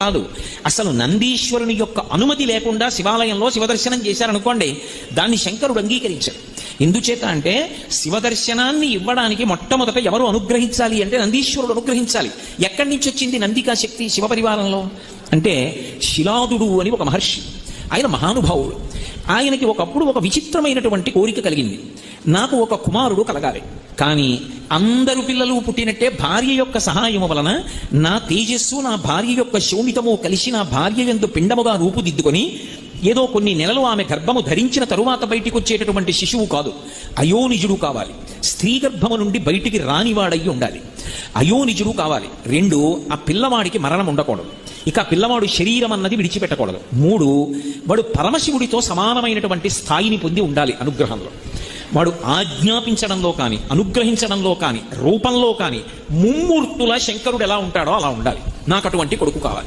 కాదు. అసలు నందీశ్వరుని యొక్క అనుమతి లేకుండా శివాలయంలో శివదర్శనం చేశారనుకోండి, దాన్ని శంకరుడు అంగీకరించారు. ఎందుచేత అంటే శివదర్శనాన్ని ఇవ్వడానికి మొట్టమొదట ఎవరు అనుగ్రహించాలి అంటే నందీశ్వరుడు అనుగ్రహించాలి. ఎక్కడి నుంచి వచ్చింది నందికా శక్తి శివపరివారంలో అంటే శిలాదుడు అని ఒక మహర్షి, ఆయన మహానుభావుడు. ఆయనకి ఒకప్పుడు ఒక విచిత్రమైనటువంటి కోరిక కలిగింది, నాకు ఒక కుమారుడు కలగాలి, కానీ అందరు పిల్లలు పుట్టినట్టే భార్య యొక్క సహాయము వలన నా తేజస్సు నా భార్య యొక్క శోణితము కలిసి నా భార్య యందు పిండముగా రూపుదిద్దుకొని ఏదో కొన్ని నెలలు ఆమె గర్భము ధరించిన తరువాత బయటికి వచ్చేటటువంటి శిశువు కాదు, అయోనిజుడు కావాలి. స్త్రీ గర్భము నుండి బయటికి రానివాడయ్యి ఉండాలి, అయోనిజుడు కావాలి. 2, ఆ పిల్లవాడికి మరణం ఉండకూడదు, ఇక పిల్లవాడు శరీరం అన్నది విడిచిపెట్టకూడదు. 3, వాడు పరమశివుడితో సమానమైనటువంటి స్థాయిని పొంది ఉండాలి అనుగ్రహంలో. వాడు ఆజ్ఞాపించడంలో కానీ అనుగ్రహించడంలో కానీ రూపంలో కానీ ముమ్మూర్తుల శంకరుడు ఎలా ఉంటాడో అలా ఉండాలి. నాకు అటువంటి కొడుకు కావాలి.